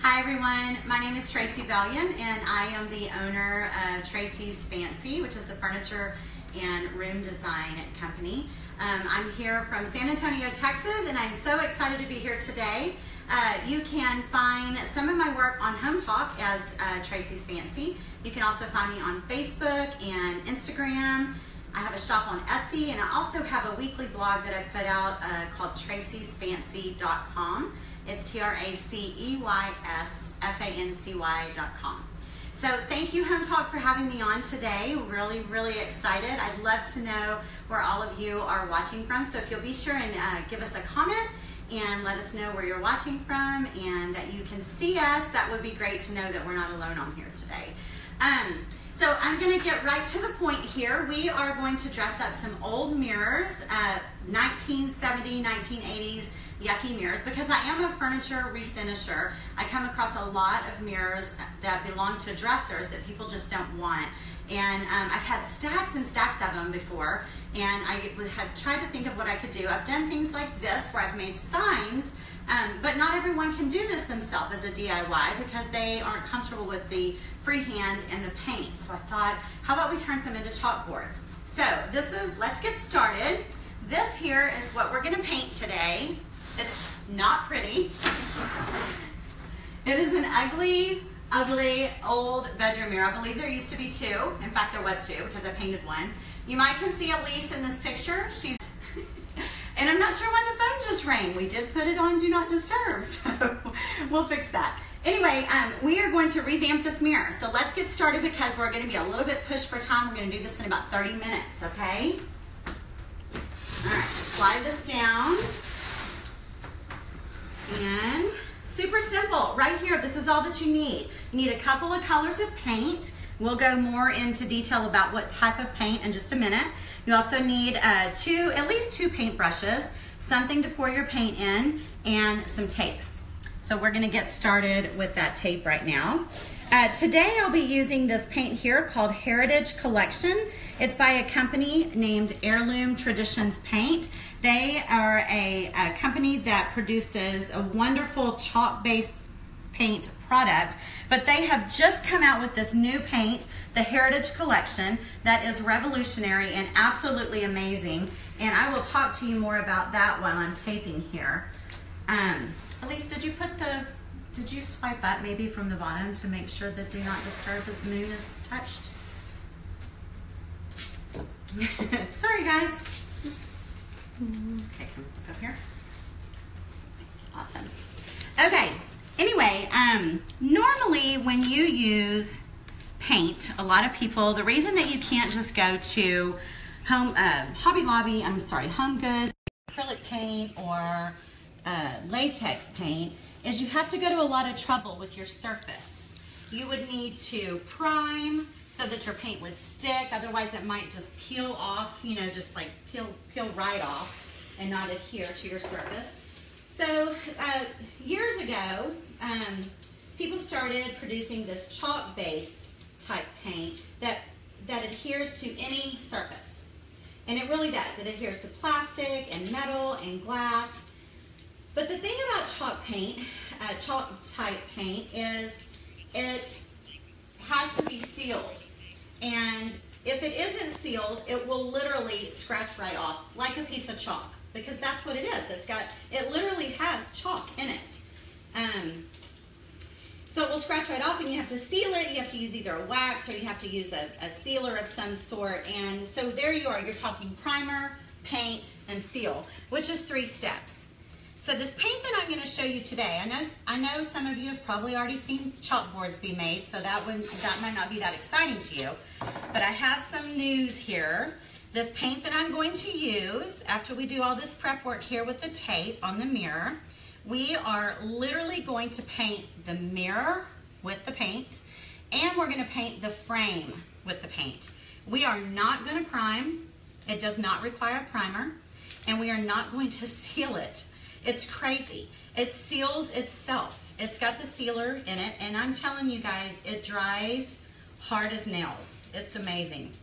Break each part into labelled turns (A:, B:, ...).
A: Hi everyone, my name is Tracy Bellion and I am the owner of Tracy's Fancy, which is a furniture and room design company. I'm here from San Antonio, Texas, and I'm so excited to be here today. You can find some of my work on Hometalk as Tracy's Fancy. You can also find me on Facebook and Instagram. I have a shop on Etsy, and I also have a weekly blog that I put out called traceysfancy.com. It's TRACEYSFANCY.com. So thank you, Hometalk, for having me on today. Really, really excited. I'd love to know where all of you are watching from. So if you'll be sure and give us a comment and let us know where you're watching from and that you can see us, that would be great to know that we're not alone on here today. So I'm going to get right to the point here. We are going to dress up some old mirrors, 1970s, 1980s yucky mirrors, because I am a furniture refinisher. I come across a lot of mirrors that belong to dressers that people just don't want. And I've had stacks and stacks of them before, and I had tried to think of what I could do. I've done things like this where I've made signs, but not everyone can do this themselves as a DIY because they aren't comfortable with the freehand and the paint. So I thought, how about we turn some into chalkboards? So let's get started. This here is what we're gonna paint today. It's not pretty. It is an ugly, ugly old bedroom mirror. I believe there used to be two. In fact, there was two because I painted one. You might can see Elise in this picture. She's, and I'm not sure why the phone just rang. We did put it on Do Not Disturb, so we'll fix that. Anyway, we are going to revamp this mirror. So let's get started because we're going to be a little bit pushed for time. We're going to do this in about 30 minutes, okay? All right, slide this down. And super simple, right here, this is all that you need. You need a couple of colors of paint. We'll go more into detail about what type of paint in just a minute. You also need at least two paint brushes, something to pour your paint in, and some tape. So we're gonna get started with that tape right now. Today I'll be using this paint here called Heritage Collection. It's by a company named Heirloom Traditions Paint. They are a company that produces a wonderful chalk-based paint product, but they have just come out with this new paint, the Heritage Collection, that is revolutionary and absolutely amazing. And I will talk to you more about that while I'm taping here. Elise, did you swipe up maybe from the bottom to make sure that Do Not Disturb the moon is touched? Sorry guys. Okay, come up here. Awesome. Okay, anyway, normally when you use paint, a lot of people, the reason that you can't just go to Hobby Lobby, Home Goods, acrylic paint or latex paint is you have to go to a lot of trouble with your surface. You would need to prime so that your paint would stick, otherwise it might just peel off, you know, just like peel right off and not adhere to your surface. So years ago, people started producing this chalk-based type paint that adheres to any surface. And it really does. It adheres to plastic and metal and glass. But the thing about chalk paint, chalk type paint, is it has to be sealed. And if it isn't sealed, it will literally scratch right off like a piece of chalk, because that's what it is. It literally has chalk in it. So it will scratch right off and you have to seal it. You have to use either a wax or you have to use a sealer of some sort. And so there you are, you're talking primer, paint, and seal, which is 3 steps. So this paint that I'm going to show you today, I know some of you have probably already seen chalkboards be made, so that might not be that exciting to you. But I have some news here. This paint that I'm going to use, after we do all this prep work here with the tape on the mirror, we are literally going to paint the mirror with the paint, and we're going to paint the frame with the paint. We are not going to prime. It does not require a primer, and we are not going to seal it. It's crazy. It seals itself. It's got the sealer in it, and I'm telling you guys, it dries hard as nails. It's amazing.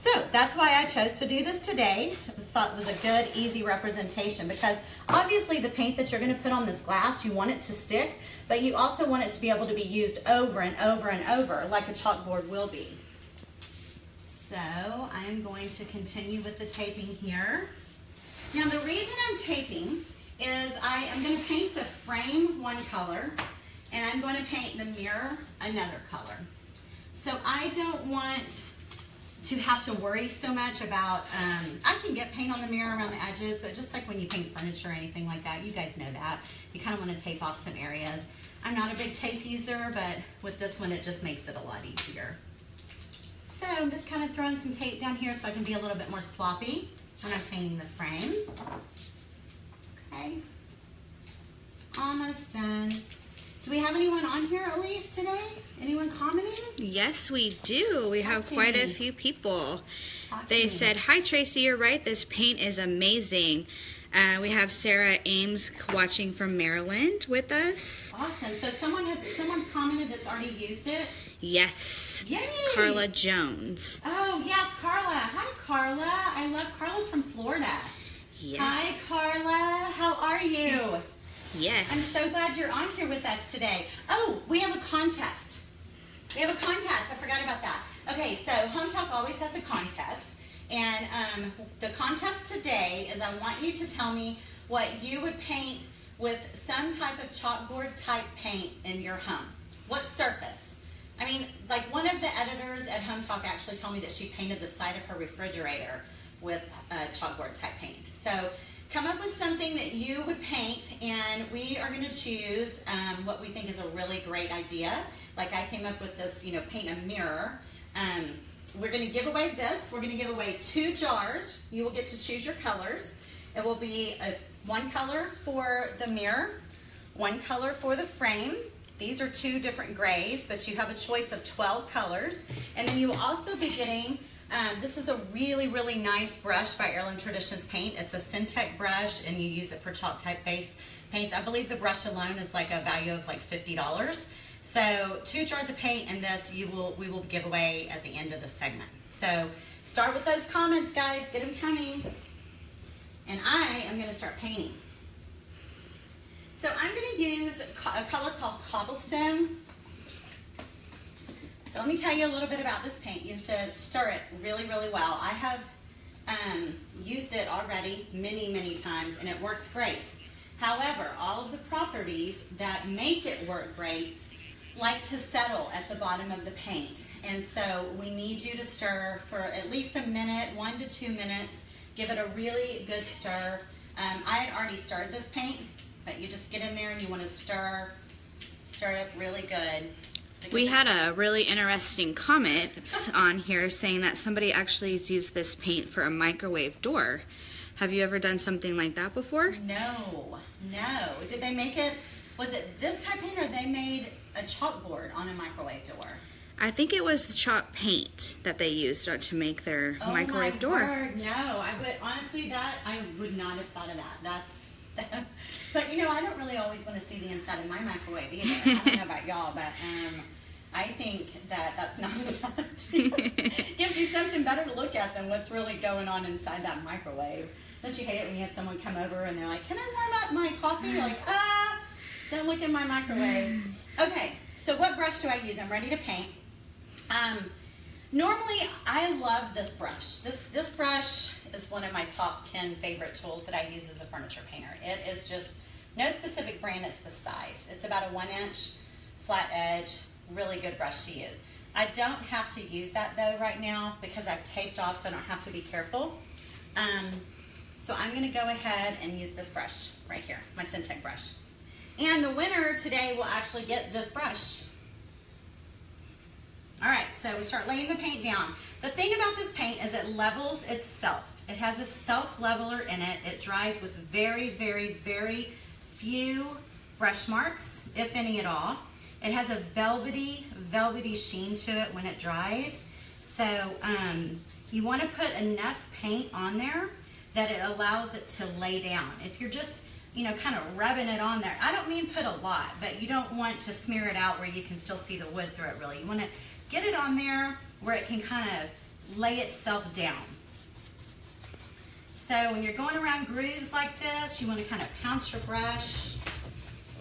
A: So that's why I chose to do this today. Thought it was a good, easy representation, because obviously the paint that you're going to put on this glass, you want it to stick, but you also want it to be able to be used over and over and over like a chalkboard will be. So I'm going to continue with the taping here. Now the reason I'm taping is I am going to paint the frame one color, and I'm going to paint the mirror another color. So I don't want to have to worry so much about, I can get paint on the mirror around the edges, but just like when you paint furniture or anything like that, you guys know that. You kind of want to tape off some areas. I'm not a big tape user, but with this one, it just makes it a lot easier. So I'm just kind of throwing some tape down here so I can be a little bit more sloppy when I'm painting the frame. Okay. Almost done. Do we have anyone on here, Elise, today? Anyone commenting?
B: Yes, we do. We have quite a few people. They said, "Hi, Tracy, you're right. This paint is amazing." We have Sarah Ames watching from Maryland with us.
A: Awesome. So someone's commented that's already used it?
B: Yes.
A: Yay!
B: Carla Jones.
A: Oh, yes, Carla. Hi, Carla. I love Carla's from Florida.
B: Yeah.
A: Hi, Carla. How are you?
B: Yes.
A: I'm so glad you're on here with us today. Oh, we have a contest. We have a contest. I forgot about that. Okay, so Hometalk always has a contest. And the contest today is I want you to tell me what you would paint with some type of chalkboard type paint in your home. What surface? I mean, like one of the editors at Hometalk actually told me that she painted the side of her refrigerator with chalkboard type paint. So come up with something that you would paint, and we are going to choose what we think is a really great idea. Like I came up with this, you know, paint a mirror. We're going to give away this. We're going to give away 2 jars. You will get to choose your colors. It will be one color for the mirror, one color for the frame. These are 2 different grays, but you have a choice of 12 colors. And then you will also be getting, this is a really, really nice brush by Heirloom Traditions Paint. It's a Syntec brush, and you use it for chalk type base paints. I believe the brush alone is like a value of like $50. So 2 jars of paint, and this we will give away at the end of the segment. So start with those comments, guys. Get them coming. And I am going to start painting. So I'm going to use a color called Cobblestone. So let me tell you a little bit about this paint. You have to stir it really, really well. I have used it already many, many times, and it works great. However, all of the properties that make it work great like to settle at the bottom of the paint. And so we need you to stir for at least a minute, 1 to 2 minutes. Give it a really good stir. I had already stirred this paint, but you just get in there and you want to stir it up really good.
B: We had a really interesting comment on here saying that somebody actually has used this paint for a microwave door. Have you ever done something like that before?
A: No. Did they make it, was it this type paint, or they made a chalkboard on a microwave door?
B: I think it was the chalk paint that they used to make their microwave door.
A: Word, no. I would not have thought of that. But you know, I don't really always want to see the inside of my microwave either. I don't know about y'all, but I think that's not a bad idea. Gives you something better to look at than what's really going on inside that microwave. Don't you hate it when you have someone come over and they're like, "Can I warm up my coffee?" You're like, don't look in my microwave. Okay, so what brush do I use? I'm ready to paint. Normally, I love this brush. This brush is one of my top 10 favorite tools that I use as a furniture painter. It is just, no specific brand, it's the size. It's about a 1-inch flat edge, really good brush to use. I don't have to use that though right now because I've taped off, so I don't have to be careful. So I'm gonna go ahead and use this brush right here, my Syntec brush. And the winner today will actually get this brush. All right, so we start laying the paint down. The thing about this paint is it levels itself. It has a self-leveler in it. It dries with very, very, very few brush marks, if any at all. It has a velvety sheen to it when it dries. So you want to put enough paint on there that it allows it to lay down. If you're just, you know, kind of rubbing it on there, I don't mean put a lot, but you don't want to smear it out where you can still see the wood through it really. You want to get it on there where it can kind of lay itself down. So when you're going around grooves like this, you want to kind of pounce your brush,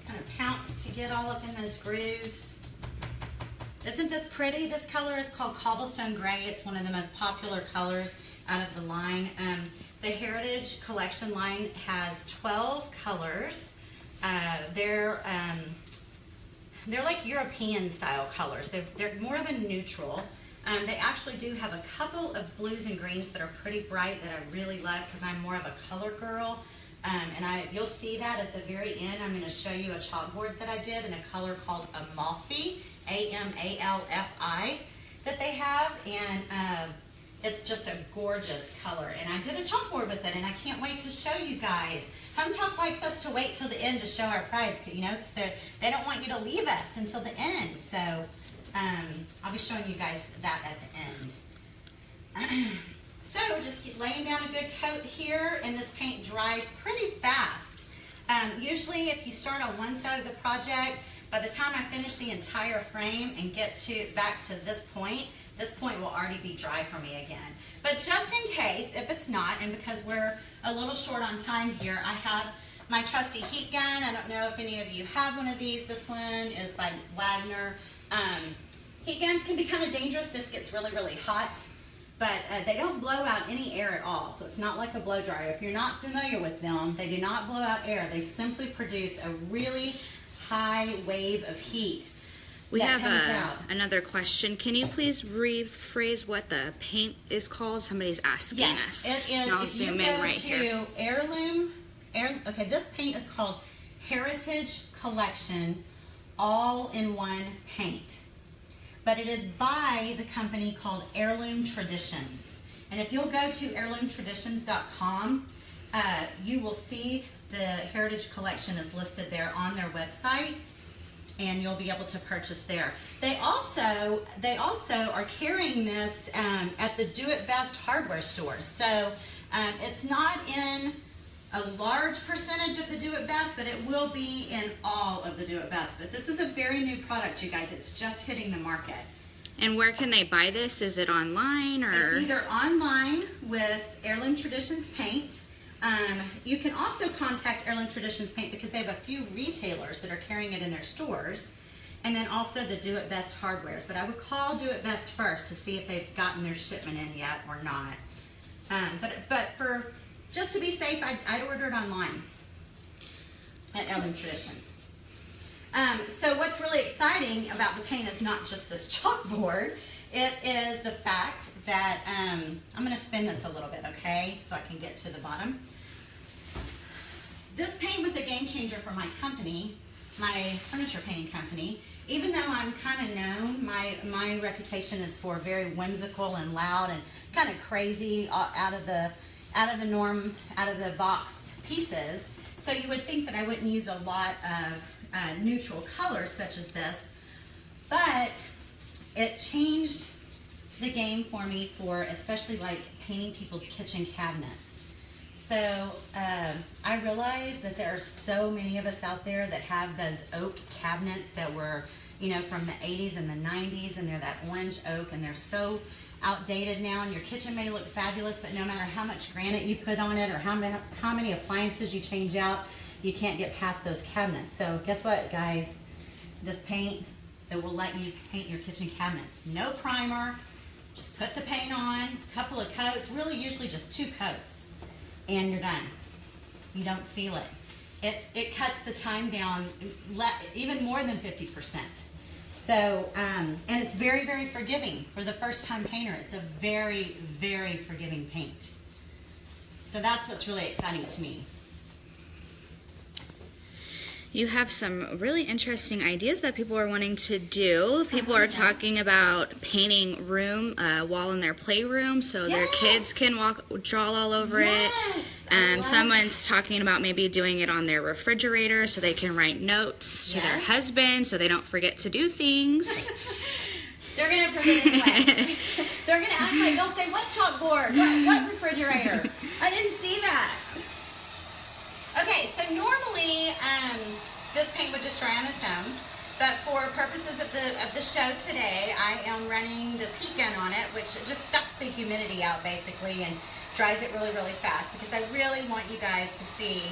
A: kind of pounce to get all up in those grooves. Isn't this pretty? This color is called Cobblestone Gray. It's one of the most popular colors out of the line. The Heritage Collection line has 12 colors. They're like European style colors. They're more of a neutral. They actually do have a couple of blues and greens that are pretty bright that I really love because I'm more of a color girl. You'll see that at the very end. I'm going to show you a chalkboard that I did in a color called Amalfi, A-M-A-L-F-I, that they have. And it's just a gorgeous color. And I did a chalkboard with it, and I can't wait to show you guys. Hometalk likes us to wait till the end to show our prize, you know, because they don't want you to leave us until the end. So I'll be showing you guys that at the end. So just keep laying down a good coat here, and this paint dries pretty fast. Usually if you start on one side of the project, by the time I finish the entire frame and get back to this point will already be dry for me again. But just in case, if it's not, and because we're a little short on time here, I have my trusty heat gun. I don't know if any of you have one of these. This one is by Wagner. Heat guns can be kind of dangerous. This gets really, really hot, but they don't blow out any air at all. So it's not like a blow dryer. If you're not familiar with them, they do not blow out air. They simply produce a really high wave of heat.
B: We have another question. Can you please rephrase what the paint is called? Somebody's asking us.
A: Yes, it is.
B: And I'll zoom in right here.
A: Okay, this paint is called Heritage Collection All-in-One Paint. But it is by the company called Heirloom Traditions. And if you'll go to heirloomtraditions.com, you will see the Heritage Collection is listed there on their website, and you'll be able to purchase there. They also are carrying this at the Do It Best hardware stores. So it's not in a large percentage of the Do It Best, but it will be in all of the Do It Best. But this is a very new product, you guys. It's just hitting the market.
B: And where can they buy this? Is it online or?
A: It's either online with Heirloom Traditions Paint. You can also contact Heirloom Traditions Paint because they have a few retailers that are carrying it in their stores, and then also the Do It Best hardwares. But I would call Do It Best first to see if they've gotten their shipment in yet or not. But for just to be safe, I'd order it online at Heirloom Traditions. So what's really exciting about the paint is not just this chalkboard. It is the fact that, I'm going to spin this a little bit, okay, so I can get to the bottom. This paint was a game changer for my company, my furniture painting company. Even though I'm kind of known, my reputation is for very whimsical and loud and kind of crazy, out of the norm, out of the box pieces. So you would think that I wouldn't use a lot of neutral colors such as this, but it changed the game for me for especially like painting people's kitchen cabinets. So I realized that there are so many of us out there that have those oak cabinets that were, you know, from the 80s and the 90s, and they're that orange oak, and they're so outdated now, and your kitchen may look fabulous, but no matter how much granite you put on it or how many appliances you change out, you can't get past those cabinets. So guess what, guys? This paint that will let you paint your kitchen cabinets. No primer, just put the paint on, a couple of coats, really usually just 2 coats, and you're done. You don't seal it. It cuts the time down even more than 50%. So, and it's very, very forgiving. For the first time painter, it's a very, very forgiving paint. So that's what's really exciting to me.
B: You have some really interesting ideas that people are wanting to do. People are talking about painting a wall in their playroom so their kids can draw all over it. Someone's talking about maybe doing it on their refrigerator so they can write notes to their husband so they don't forget to do things.
A: They're going to forget anyway. They're going to act like, they'll say, what chalkboard? What refrigerator? I didn't see that. Okay, so normally this paint would just dry on its own, but for purposes of the show today, I am running this heat gun on it, which just sucks the humidity out basically and dries it really, really fast, because I really want you guys to see,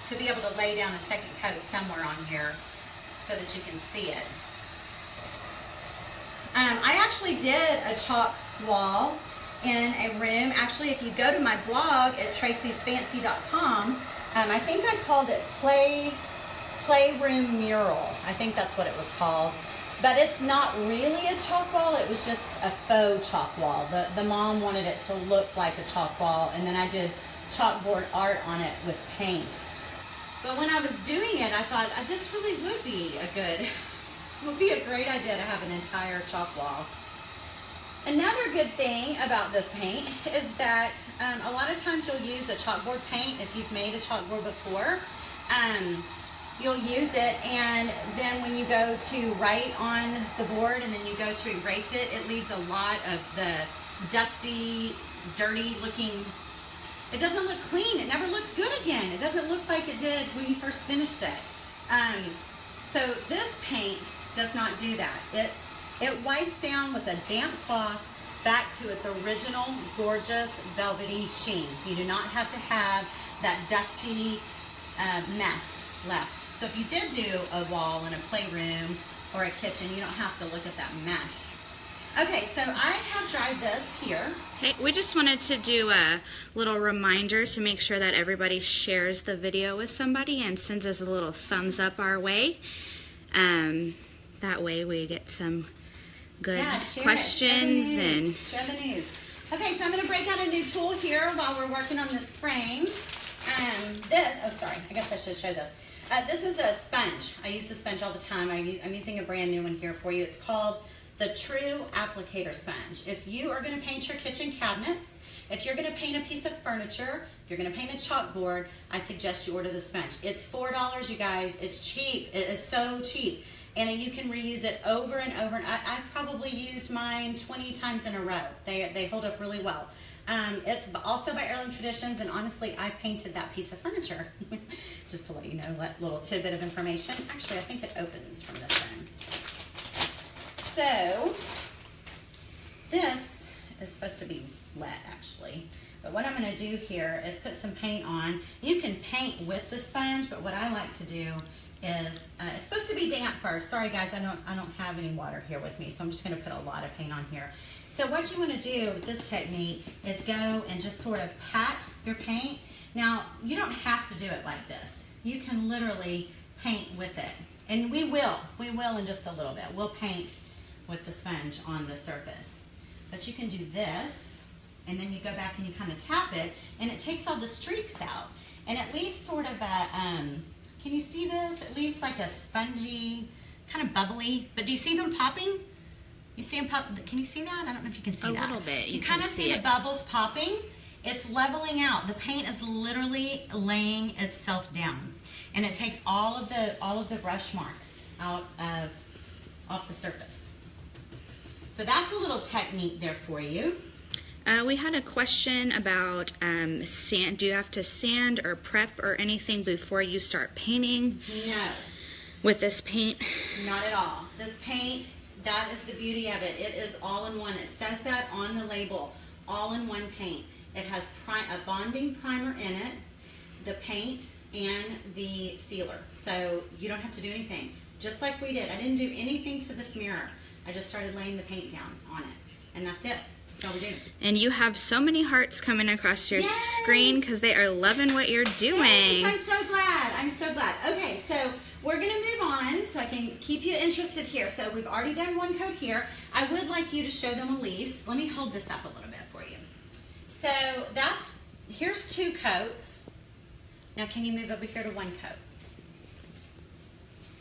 A: to be able to lay down a second coat somewhere on here so that you can see it. I actually did a chalk wall in a room. Actually, if you go to my blog at tracysfancy.com, I think I called it Playroom Mural. I think that's what it was called. But it's not really a chalk wall. It was just a faux chalk wall. The mom wanted it to look like a chalk wall, and then I did chalkboard art on it with paint. But when I was doing it, I thought this really would be a great idea to have an entire chalk wall. Another good thing about this paint is that a lot of times you'll use a chalkboard paint. If you've made a chalkboard before, you'll use it, and then when you go to write on the board and then you go to erase it, it leaves a lot of the dusty, dirty looking. It doesn't look clean. It never looks good again. It doesn't look like it did when you first finished it. So this paint does not do that. It wipes down with a damp cloth back to its original gorgeous velvety sheen. You do not have to have that dusty mess left. So if you did do a wall in a playroom or a kitchen, you don't have to look at that mess. Okay, so I have dried this here.
B: Hey, we just wanted to do a little reminder to make sure that everybody shares the video with somebody and sends us a little thumbs up our way. That way we get some good questions.
A: Share the news. Okay, so I'm going to break out a new tool here while we're working on this frame. Oh sorry, I guess I should show this. This is a sponge. I use the sponge all the time. I'm using a brand new one here for you. It's called the True Applicator Sponge. If you are going to paint your kitchen cabinets, if you're going to paint a piece of furniture, if you're going to paint a chalkboard, I suggest you order the sponge. It's $4, you guys. It's cheap. It is so cheap. And you can reuse it over and over. And I've probably used mine 20 times in a row. They hold up really well. It's also by Heirloom Traditions, and honestly, I painted that piece of furniture. Just to let you know, that little tidbit of information. Actually, I think it opens from this end. So, this is supposed to be wet, actually. But what I'm going to do here is put some paint on. You can paint with the sponge, but what I like to do is, it's supposed to be damp first. Sorry guys, I don't have any water here with me, so I'm just going to put a lot of paint on here. So what you want to do with this technique is go and just sort of pat your paint. Now, you don't have to do it like this. You can literally paint with it. And we will in just a little bit. We'll paint with the sponge on the surface. But you can do this, and then you go back and you kind of tap it, and it takes all the streaks out. And it leaves sort of a, can you see this? It leaves like a spongy, kind of bubbly, but do you see them popping? You see them pop? Can you see that? I don't know if you can see that.
B: A little bit.
A: You kind of see the bubbles popping. It's leveling out. The paint is literally laying itself down, and it takes all of the brush marks out of off the surface. So that's a little technique there for you.
B: We had a question about sand. Do you have to sand or prep or anything before you start painting?
A: No.
B: With this paint?
A: Not at all. This paint, that is the beauty of it. It is all in one. It says that on the label, all in one paint. It has a bonding primer in it, the paint, and the sealer. So you don't have to do anything. Just like we did. I didn't do anything to this mirror. I just started laying the paint down on it. And that's it. That's all we do.
B: And you have so many hearts coming across your screen because they are loving what you're doing.
A: Yes, I'm so glad. I'm so glad. Okay, so we're going to move on so I can keep you interested here. So we've already done one coat here. I would like you to show them Elise. Let me hold this up a little bit for you. So here's 2 coats. Now can you move over here to 1 coat?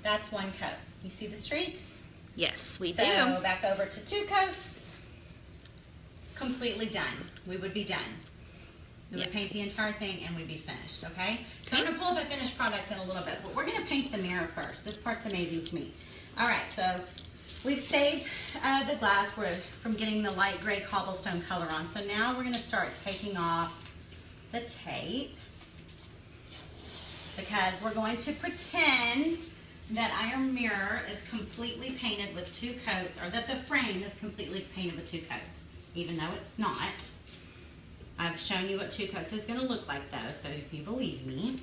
A: That's 1 coat. You see the streaks?
B: Yes, we do.
A: So back over to 2 coats. Completely done. We would be done. We would paint the entire thing and we'd be finished, okay? So I'm going to pull up a finished product in a little bit, but we're going to paint the mirror first. This part's amazing to me. All right, so we've saved the glass from getting the light gray cobblestone color on. So now we're going to start taking off the tape because we're going to pretend that our mirror is completely painted with 2 coats, or that the frame is completely painted with 2 coats. even though it's not. I've shown you what 2 coats is going to look like though, so if you believe me.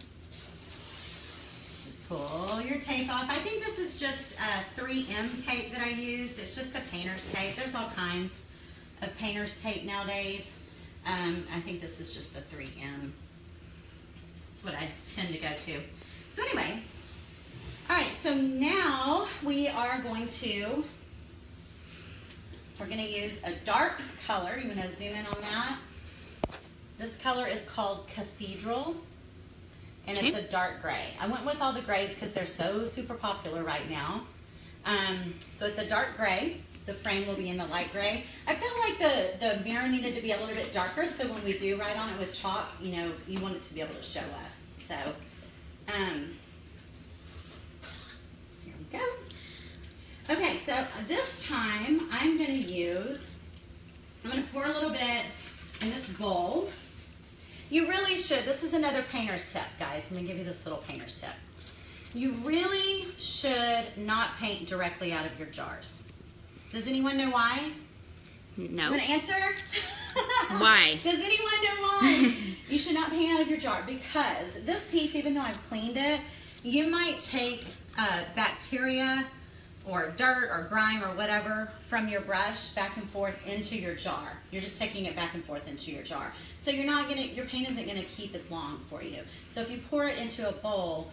A: Just pull your tape off. I think this is just 3M tape that I used. It's just a painter's tape. There's all kinds of painter's tape nowadays. I think this is just the 3M. That's what I tend to go to. So anyway, all right, so now we're going to use a dark color. You want to zoom in on that? This color is called Cathedral, and it's a dark gray. I went with all the grays because they're so super popular right now. So it's a dark gray. The frame will be in the light gray. I felt like the mirror needed to be a little bit darker, so when we do write on it with chalk, you know, you want it to be able to show up. So, here we go. Okay, so this time I'm going to pour a little bit in this bowl. You really should, this is another painter's tip, guys. Let me give you this little painter's tip. You really should not paint directly out of your jars. Does anyone know why?
B: No.
A: You want to answer?
B: Why?
A: Does anyone know why? You should not paint out of your jar, because this piece, even though I've cleaned it, you might take bacteria or dirt or grime or whatever from your brush back and forth into your jar. You're just taking it back and forth into your jar. So you're not gonna, your paint isn't gonna keep as long for you. So if you pour it into a bowl,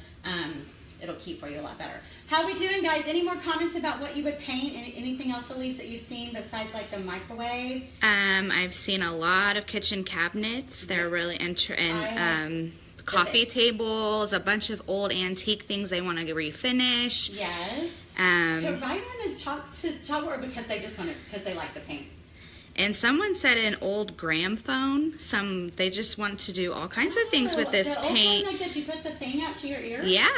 A: it'll keep for you a lot better. How we doing, guys? Any more comments about what you would paint? Anything else, Elise, that you've seen besides like the microwave?
B: I've seen a lot of kitchen cabinets. They're really coffee tables, a bunch of old antique things they want to refinish.
A: Yes. To write on is chalkboard because they just want to, because they like the paint.
B: And someone said an old gramophone. They just want to do all kinds of things with this paint.
A: Old one that you put the thing up to your ear?
B: Yeah.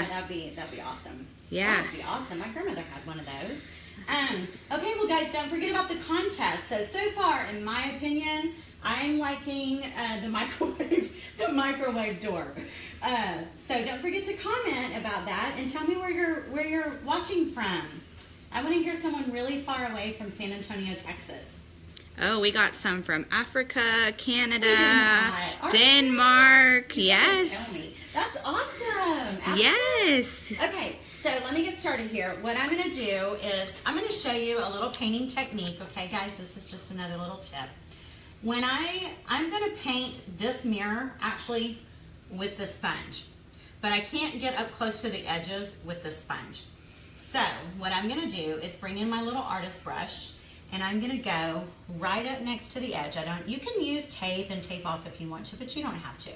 A: That'd be awesome.
B: Yeah.
A: That'd be awesome. My grandmother had one of those. Okay, well, guys, don't forget about the contest. So far, in my opinion, I'm liking the microwave door. So don't forget to comment about that and tell me where you're watching from. I want to hear someone really far away from San Antonio, Texas.
B: Oh, we got some from Africa, Canada, Denmark. Yes.
A: Tell me. That's awesome. Africa.
B: Yes.
A: Okay, so let me get started here. What I'm going to do is I'm going to show you a little painting technique. Okay, guys, this is just another little tip. When I'm going to paint this mirror actually with the sponge, but I can't get up close to the edges with the sponge. So what I'm going to do is bring in my little artist brush, and I'm going to go right up next to the edge. You can use tape and tape off if you want to, but you don't have to.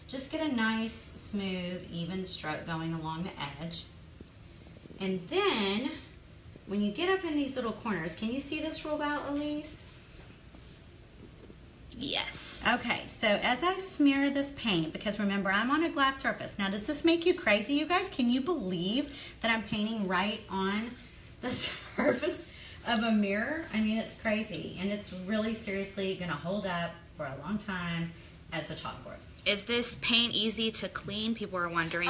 A: Just get a nice, smooth, even stroke going along the edge. And then when you get up in these little corners, can you see this roll out, Elise?
B: Yes.
A: Okay, so as I smear this paint, because remember, I'm on a glass surface. Now, does this make you crazy, you guys? Can you believe that I'm painting right on the surface of a mirror? I mean, it's crazy, and it's really seriously going to hold up for a long time as a chalkboard.
B: Is this paint easy to clean? People are wondering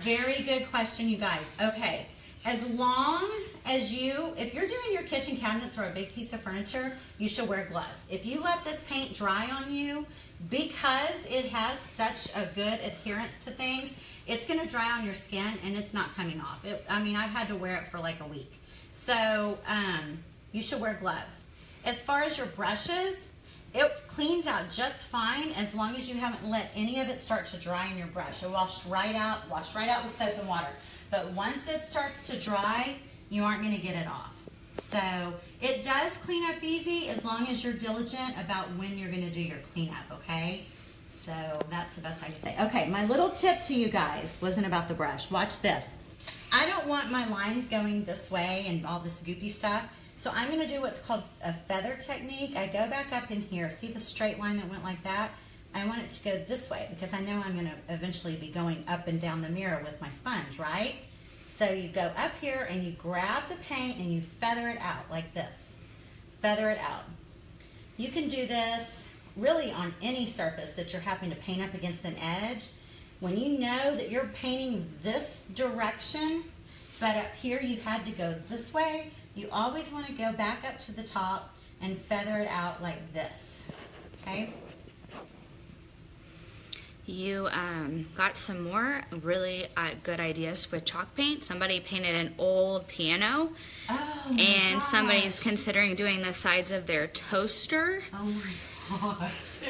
A: very good question, you guys. Okay, as long as if you're doing your kitchen cabinets or a big piece of furniture, you should wear gloves. If you let this paint dry on you, because it has such a good adherence to things, it's going to dry on your skin and it's not coming off. I mean, I've had to wear it for like a week. So you should wear gloves. As far as your brushes, it cleans out just fine as long as you haven't let any of it start to dry in your brush. It washed right out with soap and water. But once it starts to dry, you aren't going to get it off. So it does clean up easy as long as you're diligent about when you're going to do your cleanup, okay? So that's the best I can say. Okay, my little tip to you guys wasn't about the brush. Watch this. I don't want my lines going this way and all this goopy stuff. So I'm going to do what's called a feather technique. I go back up in here. See the straight line that went like that? I want it to go this way because I know I'm going to eventually be going up and down the mirror with my sponge, right? So you go up here and you grab the paint and you feather it out like this. Feather it out. You can do this really on any surface that you're having to paint up against an edge. When you know that you're painting this direction, but up here you had to go this way, you always want to go back up to the top, and feather it out like this, okay?
B: You got some more really good ideas with chalk paint. Somebody painted an old piano, and somebody's considering doing the sides of their toaster.
A: Oh my gosh.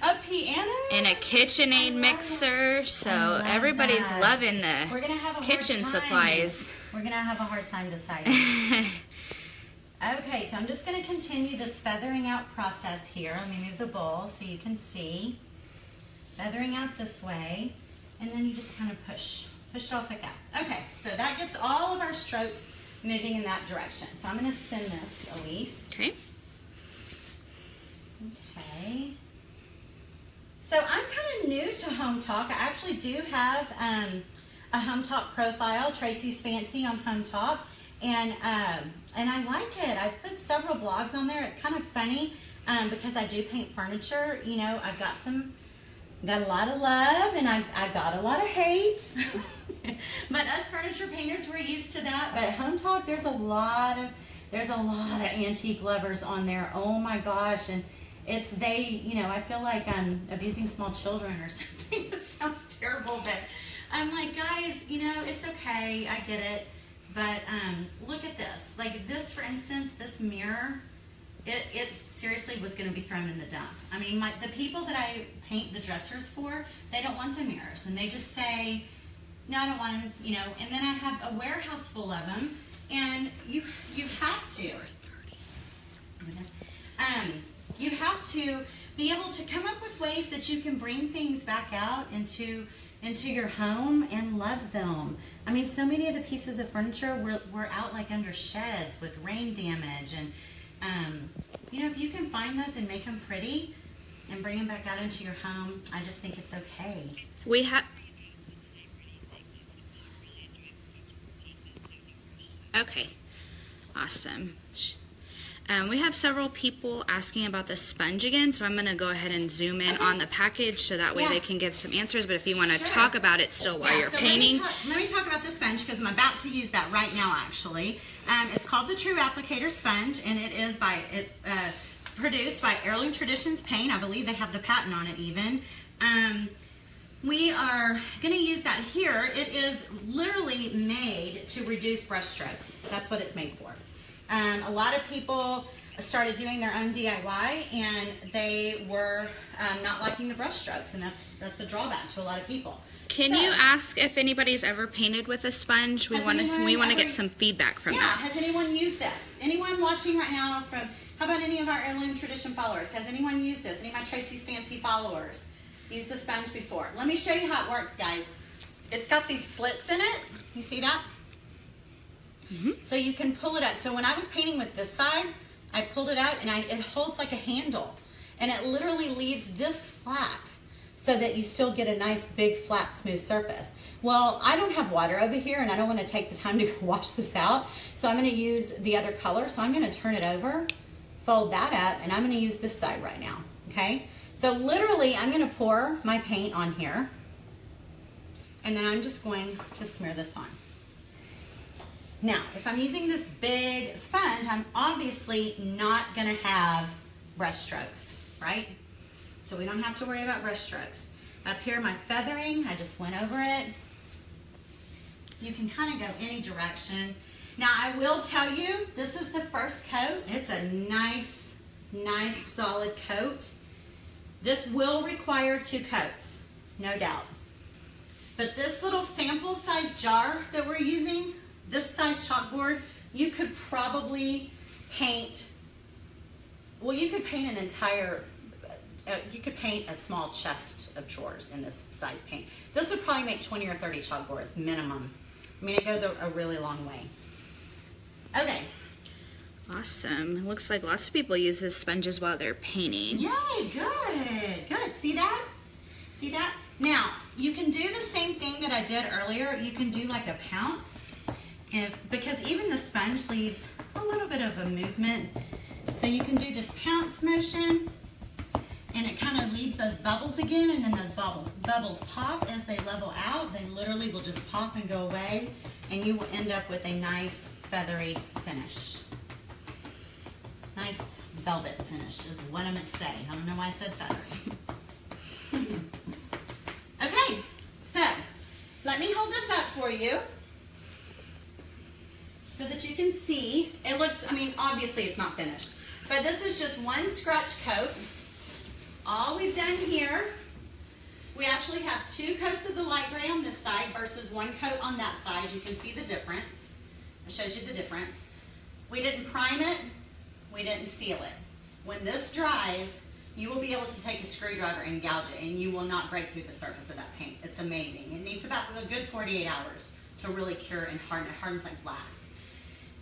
A: A piano?
B: And a KitchenAid mixer. So everybody's loving the kitchen supplies.
A: We're going to have a hard time deciding. Okay, so I'm just going to continue this feathering out process here. Let me move the bowl so you can see. Feathering out this way, and then you just kind of push it off like that. Okay, so that gets all of our strokes moving in that direction. So I'm going to spin this, Elise.
B: Okay.
A: Okay. So I'm kind of new to Hometalk. I actually do have a Hometalk profile, Tracy's Fancy on Hometalk, and I like it. I've put several blogs on there. It's kind of funny because I do paint furniture. You know, I've got a lot of love, and I got a lot of hate. But us furniture painters, we're used to that. But Hometalk, there's a lot of antique lovers on there. Oh my gosh, and I feel like I'm abusing small children or something. That sounds terrible, but I'm like, guys, it's okay. I get it. But look at this. Like this, for instance, this mirror. It seriously was going to be thrown in the dump. I mean, the people that I paint the dressers for, they don't want the mirrors, and they just say, no, I don't want them, and then I have a warehouse full of them, and you have to, you have to be able to come up with ways that you can bring things back out into your home and love them. I mean, so many of the pieces of furniture were out like under sheds with rain damage, and if you can find those and make them pretty and bring them back out into your home, I just think it's okay.
B: We have... Okay, awesome. We have several people asking about the sponge again, so I'm going to go ahead and zoom in on the package so that way they can give some answers, but if you want to talk about it still while you're painting.
A: Let me talk about the sponge because I'm about to use that right now, actually. It's called the True Applicator Sponge, and it's produced by Heirloom Traditions Paint. I believe they have the patent on it even. We are going to use that here. It is literally made to reduce brush strokes. That's what it's made for. A lot of people started doing their own DIY, and they were not liking the brush strokes, and that's a drawback to a lot of people.
B: Can you ask if anybody's ever painted with a sponge? We want to get some feedback from that.
A: Has anyone used this? Anyone watching right now how about any of our Heirloom Tradition followers? Has anyone used this? Any of my Tracy's Fancy followers used a sponge before? Let me show you how it works, guys. It's got these slits in it. You see that? Mm-hmm. So you can pull it up. So when I was painting with this side, I pulled it out, and it holds like a handle, and it literally leaves this flat so that you still get a nice big flat smooth surface. Well, I don't have water over here, and I don't want to take the time to go wash this out, so I'm going to use the other color. So I'm going to turn it over, fold that up, and I'm going to use this side right now. Okay, so literally I'm going to pour my paint on here, and then I'm just going to smear this on. Now, if I'm using this big sponge, I'm obviously not going to have brush strokes, right? So we don't have to worry about brush strokes. Up here, my feathering, I just went over it. You can kind of go any direction. Now, I will tell you, this is the first coat. It's a nice solid coat. This will require 2 coats, no doubt. But this little sample size jar that we're using, this size chalkboard, you could probably paint, you could paint you could paint a small chest of drawers in this size paint. This would probably make 20 or 30 chalkboards, minimum. I mean, it goes a really long way. Okay.
B: Awesome. It looks like lots of people use this sponges while they're painting.
A: Yay, good. See that? See that? Now, you can do the same thing that I did earlier. You can do like a pounce. Because even the sponge leaves a little bit of a movement. So you can do this pounce motion, and it kind of leaves those bubbles again, and then those bubbles pop as they level out. They literally will just pop and go away, and you will end up with a nice feathery finish. Nice velvet finish is what I meant to say. I don't know why I said feather. Okay, so let me hold this up for you so that you can see. It looks, I mean, obviously it's not finished, but this is just one scratch coat. All we've done here, we actually have 2 coats of the light gray on this side versus 1 coat on that side. You can see the difference. It shows you the difference. We didn't prime it. We didn't seal it. When this dries, you will be able to take a screwdriver and gouge it, and you will not break through the surface of that paint. It's amazing. It needs about a good 48 hours to really cure and harden. It hardens like glass.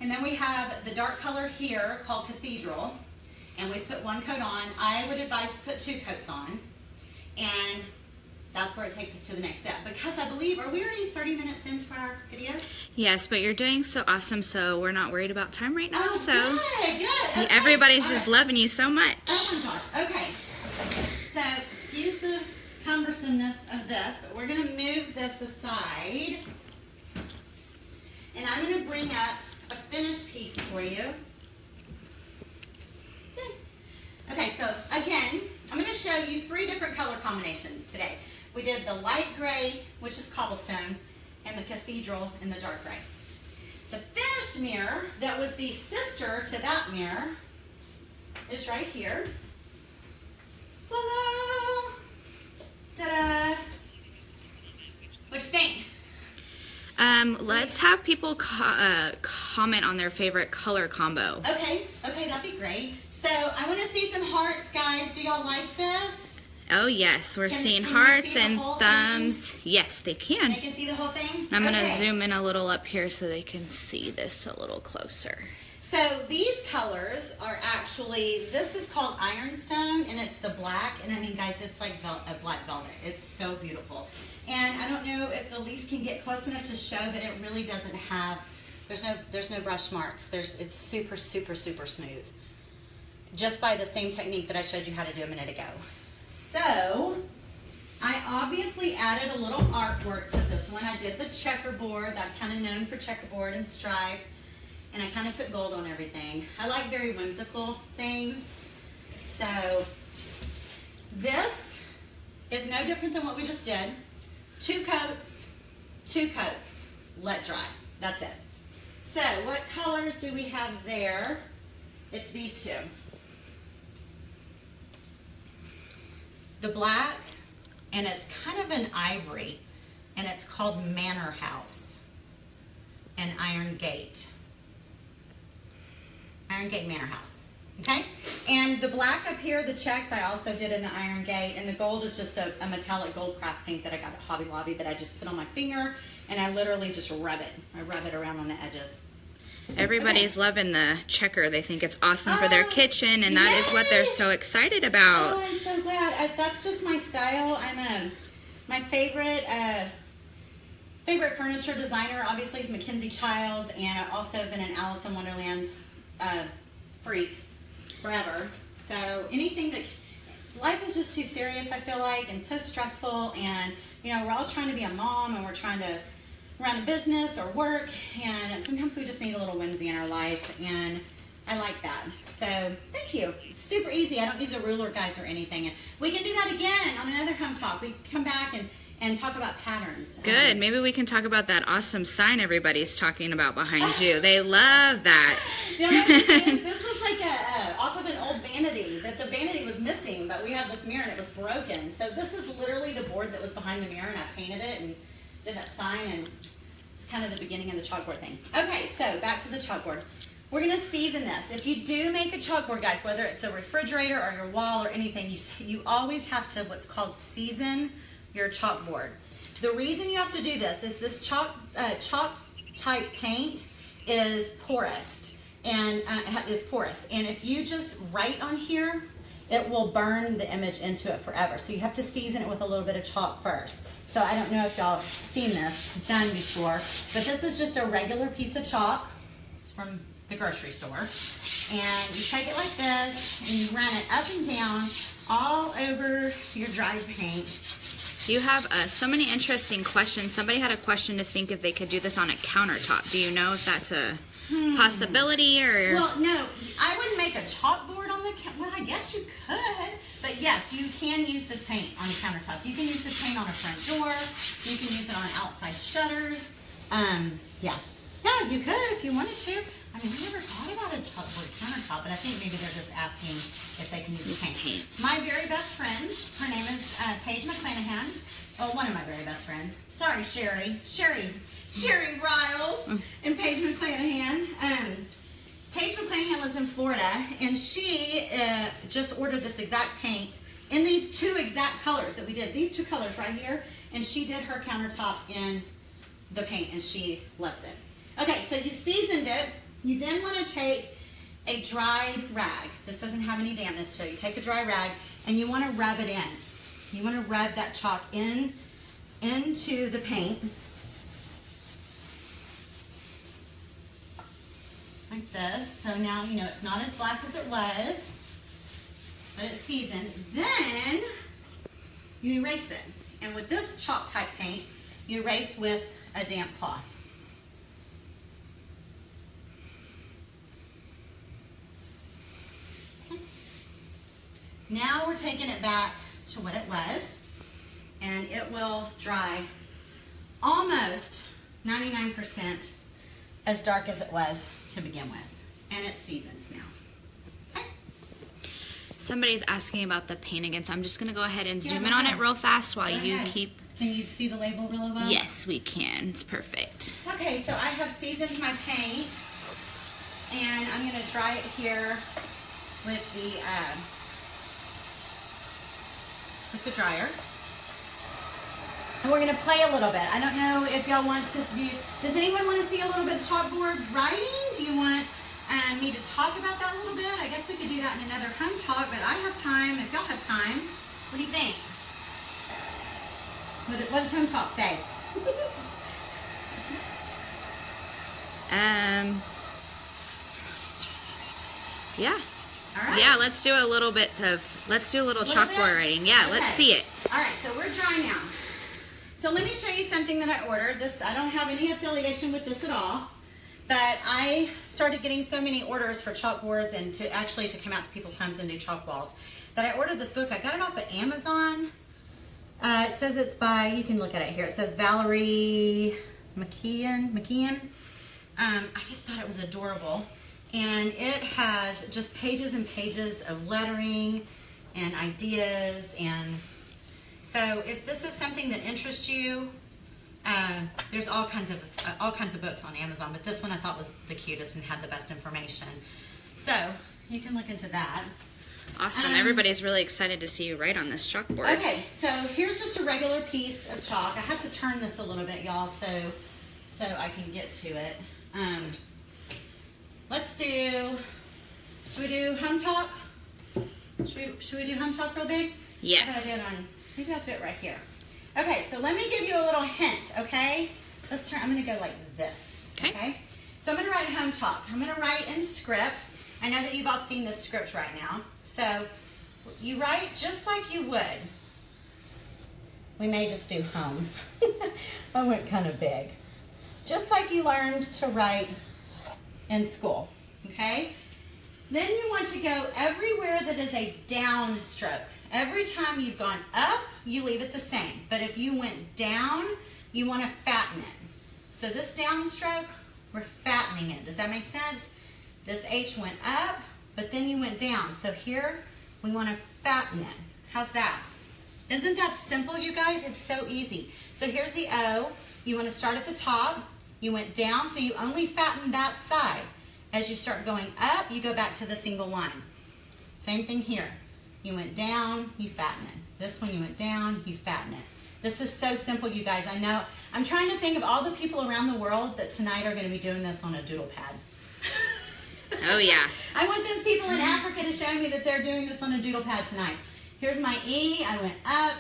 A: And then we have the dark color here called Cathedral, and we put 1 coat on. I would advise to put 2 coats on, and that's where it takes us to the next step. Because I believe, are we already 30 minutes into our video?
B: Yes, but you're doing so awesome, so we're not worried about time right now.
A: Oh,
B: so
A: good. Okay.
B: Everybody's just loving you so much.
A: Oh my gosh. Okay. So excuse the cumbersomeness of this, but we're going to move this aside. And I'm going to bring up a finished piece for you. Okay, so again, I'm going to show you 3 different color combinations today. We did the light gray, which is cobblestone, and the Cathedral in the dark gray. The finished mirror that was the sister to that mirror is right here. Voila! Ta-da! What you think?
B: Let's have people comment on their favorite color combo.
A: Okay, that'd be great. So I want to see some hearts, guys. Do y'all like this?
B: Oh yes, we're seeing
A: can
B: hearts
A: see
B: and
A: the whole
B: thumbs.
A: thing?
B: Yes, they can.
A: They can see the whole thing?
B: I'm going to
A: Okay.
B: zoom in a little up here so they can see this a little closer.
A: So these colors are actually, this is called ironstone, and it's the black, and I mean, guys, it's like a black velvet. It's so beautiful. And I don't know if Elise can get close enough to show, but it really doesn't have, there's no brush marks. It's super, super, super smooth. Just by the same technique that I showed you how to do a minute ago. So, I obviously added a little artwork to this one. I did the checkerboard. I'm kind of known for checkerboard and stripes. And I kind of put gold on everything. I like very whimsical things. So, this is no different than what we just did. 2 coats, let dry. That's it. So, what colors do we have there? It's these 2. The black, and it's kind of an ivory, and it's called Manor House and Iron Gate Manor House. Okay, and the black up here, the checks, I also did in the Iron Gate, and the gold is just a metallic gold craft paint that I got at Hobby Lobby that I just put on my finger, and I literally just rub it. I rub it around on the edges.
B: Everybody's loving the checker. They think it's awesome for their kitchen, and that is what they're so excited about.
A: Oh, I'm so glad. That's just my style. I'm my favorite furniture designer, obviously, is Mackenzie Childs, and I've also been an Alice in Wonderland freak forever. So anything that, life is just too serious, I feel like, and so stressful, and you know, we're all trying to be a mom, and we're trying to run a business or work, and sometimes we just need a little whimsy in our life, and I like that. So thank you. It's super easy. I don't use a ruler, guys, or anything. And we can do that again on another home talk. We can come back and talk about patterns.
B: Good. Maybe we can talk about that awesome sign everybody's talking about behind you. They love that.
A: The other thing is, this was like off of an old vanity, that the vanity was missing, but we had this mirror and it was broken. So this is literally the board that was behind the mirror, and I painted it and did that sign, and it's kind of the beginning of the chalkboard thing. Okay, so back to the chalkboard. We're going to season this. If you do make a chalkboard, guys, whether it's a refrigerator or your wall or anything, you always have to what's called season your chalkboard. The reason you have to do this is this chalk type paint is porous, and and if you just write on here, it will burn the image into it forever. So you have to season it with a little bit of chalk first. So I don't know if y'all have seen this done before, but this is just a regular piece of chalk. It's from the grocery store. And you take it like this, and you run it up and down all over your dry paint.
B: You have so many interesting questions. Somebody had a question to think if they could do this on a countertop. Do you know if that's a possibility or?
A: Well, no, I wouldn't make a chalkboard on the, well, I guess you could, but yes, you can use this paint on a countertop. You can use this paint on a front door. You can use it on outside shutters. Yeah, you could if you wanted to. I mean, we never thought about a chalkboard countertop, but I think maybe they're just asking if they can use the paint. My very best friend, her name is Paige McClanahan. Oh, one of my very best friends. Sorry, Sherry Riles and Paige McClanahan. Paige McClanahan lives in Florida, and she just ordered this exact paint in these two exact colors that we did. These two colors right here, and she did her countertop in the paint, and she loves it. Okay, so you've seasoned it. You then want to take a dry rag. This doesn't have any dampness to it. You take a dry rag and you want to rub it in. You want to rub that chalk into the paint. Like this. So now you know it's not as black as it was, but it's seasoned. Then you erase it. And with this chalk type paint, you erase with a damp cloth. Now we're taking it back to what it was, and it will dry almost 99% as dark as it was to begin with, and it's seasoned now. Okay.
B: Somebody's asking about the paint again, so I'm just going to go ahead and zoom in on it real fast while you keep...
A: Can you see the label really well?
B: Yes, we can. It's perfect.
A: Okay, so I have seasoned my paint, and I'm going to dry it here with the dryer. And we're going to play a little bit. I don't know if y'all want to do, does anyone want to see a little bit of chalkboard writing? Do you want me to talk about that a little bit? I guess we could do that in another home talk, but I have time. If y'all have time, what do you think? What does home talk say?
B: Yeah.
A: All right.
B: Yeah, let's do a little chalkboard writing. Yeah,
A: okay.
B: Let's see it.
A: All right, so we're dry now. So let me show you something that I ordered. This, I don't have any affiliation with this at all, but I started getting so many orders for chalkboards and to come out to people's homes and do chalk walls that I ordered this book. I got it off of Amazon. It says it's by, you can look at it here. It says Valerie McKeon. I just thought it was adorable. And it has just pages and pages of lettering and ideas. And so if this is something that interests you, there's all kinds of books on Amazon, but this one I thought was the cutest and had the best information. So you can look into that.
B: Awesome. Everybody's really excited to see you write on this chalkboard.
A: Okay, so here's just a regular piece of chalk. I have to turn this a little bit, y'all, so I can get to it. Should we do home talk? Should we do home talk real big?
B: Yes.
A: Maybe I'll do it right here. Okay, so let me give you a little hint, okay? I'm going to go like this, okay? So I'm going to write home talk. I'm going to write in script. I know that you've all seen this script right now. So you write just like you would. We may just do home. I went kind of big. Just like you learned to write in school, okay? Then you want to go everywhere that is a downstroke. Every time you've gone up, you leave it the same. But if you went down, you want to fatten it. So this downstroke, we're fattening it. Does that make sense? This H went up, but then you went down. So here, we want to fatten it. How's that? Isn't that simple, you guys? It's so easy. So here's the O. You want to start at the top. You went down, so you only fatten that side. As you start going up, you go back to the single line. Same thing here. You went down, you fatten it. This one you went down, you fatten it. This is so simple, you guys. I know. I'm trying to think of all the people around the world that tonight are going to be doing this on a doodle pad.
B: Oh, yeah.
A: I want those people in Africa to show me that they're doing this on a doodle pad tonight. Here's my E. I went up.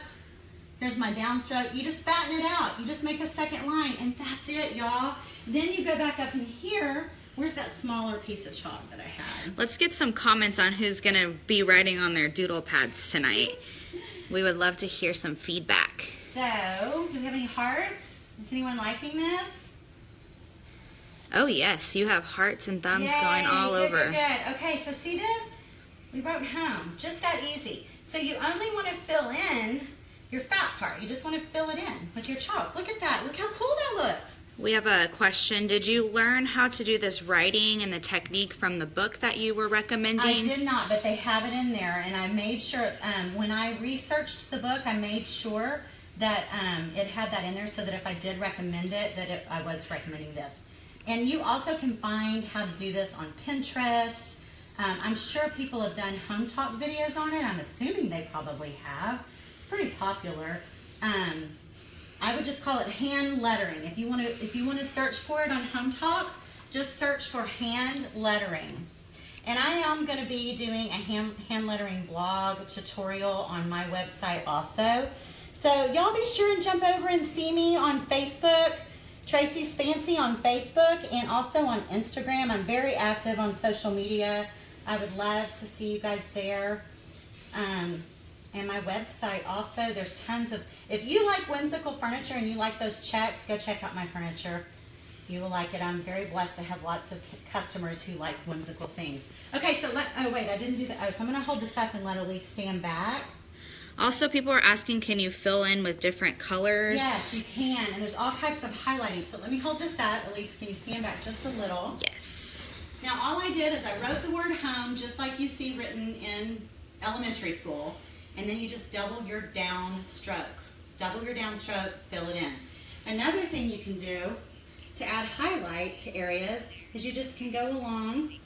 A: Here's my downstroke. You just fatten it out. You just make a second line, and that's it, y'all. Then you go back up in here. Where's that smaller piece of chalk that I had?
B: Let's get some comments on who's going to be writing on their doodle pads tonight. We would love to hear some feedback.
A: so do we have any hearts? Is anyone liking this?
B: Oh yes, you have hearts and thumbs going all
A: good,
B: over.
A: Good. Okay, so see this? We wrote home, just that easy. So you only want to fill in your fat part. You just want to fill it in with your chalk. Look at that. Look how cool that looks.
B: We have a question. Did you learn how to do this writing and the technique from the book that you were recommending?
A: I did not, but they have it in there, and I made sure, when I researched the book, I made sure that it had that in there so that if I did recommend it, that I was recommending this. And you also can find how to do this on Pinterest. I'm sure people have done Hometalk videos on it. I'm assuming they probably have. It's pretty popular. I would just call it hand lettering. If you want to search for it on Hometalk, just search for hand lettering. And I am going to be doing a hand lettering blog tutorial on my website also. So y'all be sure and jump over and see me on Facebook, Tracy's Fancy on Facebook, and also on Instagram. I'm very active on social media. I would love to see you guys there. And my website also, there's tons of, if you like whimsical furniture and you like those checks, go check out my furniture. You will like it. I'm very blessed to have lots of customers who like whimsical things. Okay, so oh wait, I didn't do that. Oh, so I'm going to hold this up and let Elise stand back.
B: Also, people are asking, can you fill in with different colors?
A: Yes, you can, and there's all types of highlighting. So let me hold this up. Elise, can you stand back just a little?
B: Yes.
A: Now all I did is I wrote the word home just like you see written in elementary school, and then you just double your downstroke. Double your downstroke, fill it in. Another thing you can do to add highlight to areas is you just can go along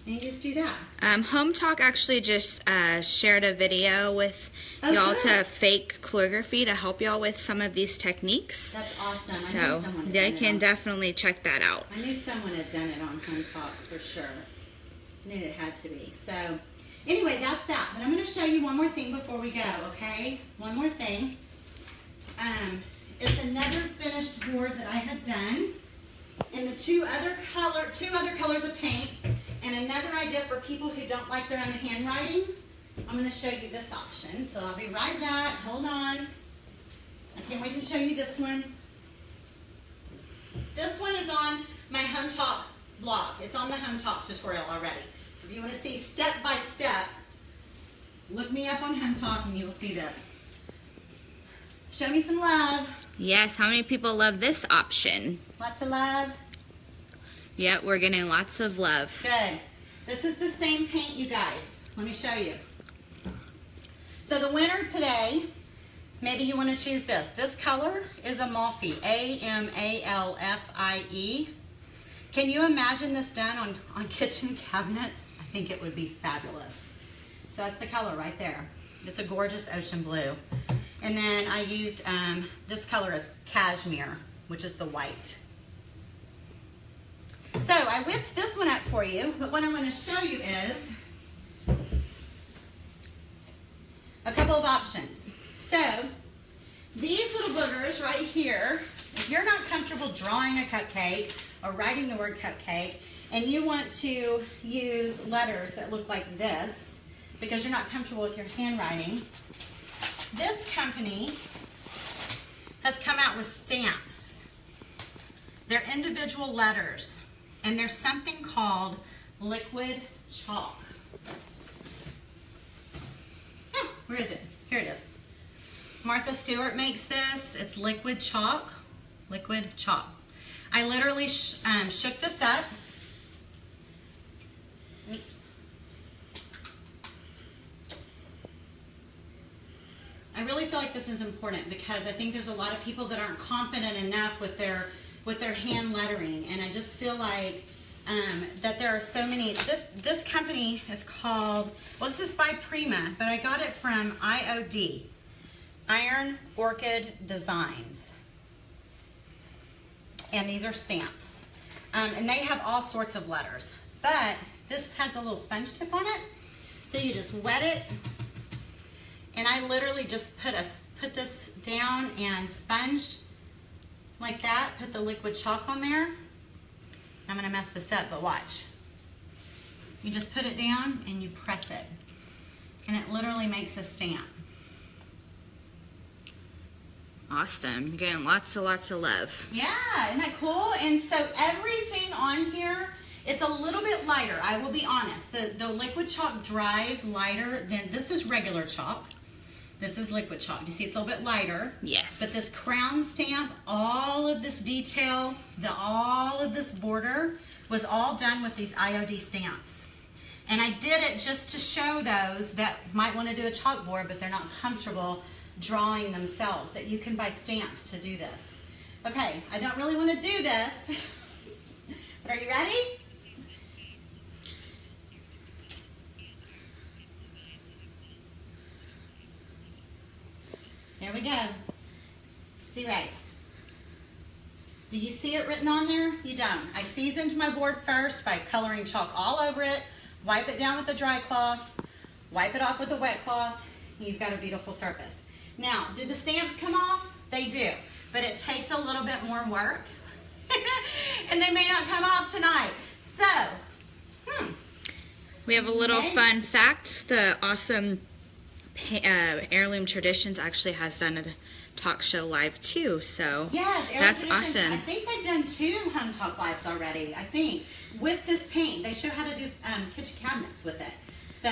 A: and you just do that.
B: Hometalk actually just shared a video with y'all to fake calligraphy to help y'all with some of these techniques.
A: That's awesome.
B: So they can definitely check that out.
A: I knew someone had done it on Hometalk for sure. I knew it had to be. So anyway, that's that. But I'm going to show you one more thing before we go, okay? One more thing. It's another finished board that I had done in the two other colors of paint. And another idea for people who don't like their own handwriting, I'm going to show you this option. So I'll be right back. Hold on. I can't wait to show you this one. This one is on my Hometalk blog. It's on the Hometalk tutorial already. So if you want to see step by step, look me up on Hometalk and you will see this. Show me some love.
B: Yes, how many people love this option?
A: Lots of love.
B: Yeah, we're getting lots of love.
A: Good. This is the same paint, you guys. Let me show you. So the winner today, maybe you want to choose this. This color is Amalfi, A-M-A-L-F-I-E. Can you imagine this done on kitchen cabinets? I think it would be fabulous. So that's the color right there. It's a gorgeous ocean blue. And then I used, this color is cashmere, which is the white. So I whipped this one up for you, but what I'm going to show you is a couple of options. So these little boogers right here, if you're not comfortable drawing a cupcake or writing the word cupcake, and you want to use letters that look like this because you're not comfortable with your handwriting, this company has come out with stamps. They're individual letters. And there's something called liquid chalk. Oh, where is it? Here it is. Martha Stewart makes this. It's liquid chalk. Liquid chalk. I literally shook this up. Oops. I really feel like this is important because I think there's a lot of people that aren't confident enough with their hand lettering, and I just feel like that there are so many. This company is called, well, this is by Prima, but I got it from IOD, Iron Orchid Designs, and these are stamps, and they have all sorts of letters, but this has a little sponge tip on it, so you just wet it, and I literally just put this down and sponged like that, put the liquid chalk on there. I'm gonna mess this up, but watch. You just put it down and you press it. And it literally makes a stamp.
B: Awesome. Getting lots of love.
A: Yeah, isn't that cool? And so everything on here, it's a little bit lighter. I will be honest. The liquid chalk dries lighter than, this is regular chalk. This is liquid chalk. You see it's a little bit lighter.
B: Yes.
A: But this crown stamp, all of this detail, all of this border was all done with these IOD stamps. And I did it just to show those that might want to do a chalkboard, but they're not comfortable drawing themselves, that you can buy stamps to do this. Okay, I don't really want to do this, but are you ready? There we go. It's erased. Do you see it written on there? You don't. I seasoned my board first by coloring chalk all over it, wipe it down with a dry cloth, wipe it off with a wet cloth, you've got a beautiful surface. Now, do the stamps come off? They do, but it takes a little bit more work, and they may not come off tonight. So,
B: we have a little fun fact. The awesome Heirloom Traditions actually has done a talk show live too, so
A: yes,
B: that's awesome.
A: I think they've done 2 Hometalk lives already, I think, with this paint. They show how to do kitchen cabinets with it. So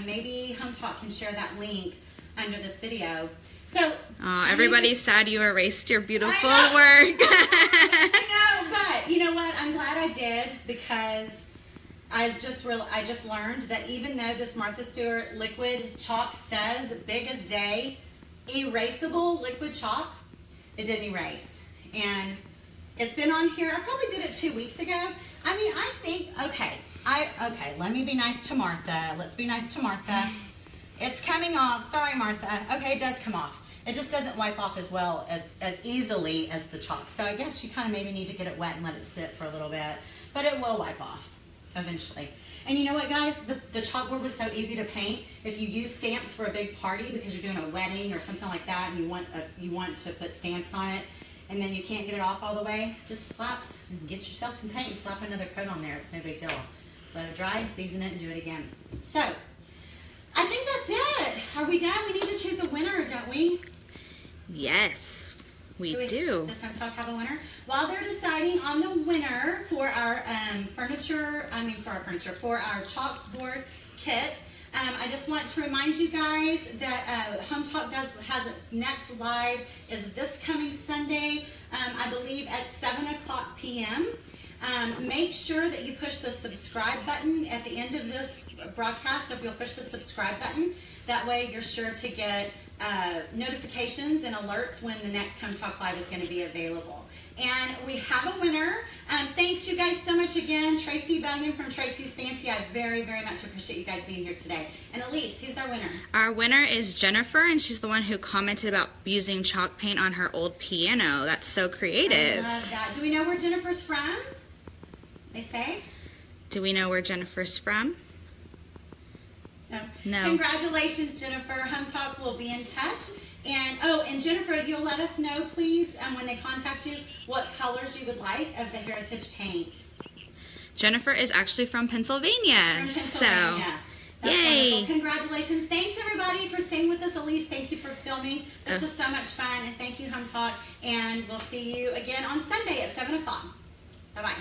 A: maybe Hometalk can share that link under this video. So
B: everybody's sad you erased your beautiful work.
A: I know, but you know what? I'm glad I did, because I just learned that even though this Martha Stewart liquid chalk says big as day, erasable liquid chalk, it didn't erase. And it's been on here. I probably did it 2 weeks ago. I mean, I think, okay, let me be nice to Martha. Let's be nice to Martha. It's coming off. Sorry, Martha. Okay, it does come off. It just doesn't wipe off as well, as easily as the chalk. So I guess you kind of maybe need to get it wet and let it sit for a little bit. But it will wipe off eventually. And you know what, guys? The chalkboard was so easy to paint. If you use stamps for a big party because you're doing a wedding or something like that, and you want to put stamps on it, and then you can't get it off all the way, just get yourself some paint and slap another coat on there. It's no big deal. Let it dry, season it, and do it again. So, I think that's it. Are we done? We need to choose a winner, don't we?
B: Yes, we do.
A: Does Hometalk have a winner? While they're deciding on the winner for our for our chalkboard kit, I just want to remind you guys that Hometalk has its next live is this coming Sunday, I believe at 7:00 p.m. Make sure that you push the subscribe button at the end of this broadcast. If you'll push the subscribe button, that way you're sure to get notifications and alerts when the next Hometalk Live is going to be available. And we have a winner. Thanks you guys so much again. Tracy Bellion from Tracy's Fancy. I very, very much appreciate you guys being here today. And Elise, who's our winner? Our
B: winner is Jennifer, and she's the one who commented about using chalk paint on her old piano. That's so creative.
A: I love that. Do we know where Jennifer's from? They say?
B: Do we know where Jennifer's from? No.
A: Congratulations, Jennifer. Hometalk will be in touch. And and Jennifer, you'll let us know, please, when they contact you, what colors you would like of the Heritage paint.
B: Jennifer is actually from Pennsylvania.
A: So, that's
B: yay.
A: Wonderful. Congratulations. Thanks, everybody, for staying with us. Elise, thank you for filming. This was so much fun. And thank you, Hometalk. And we'll see you again on Sunday at 7:00. Bye-bye.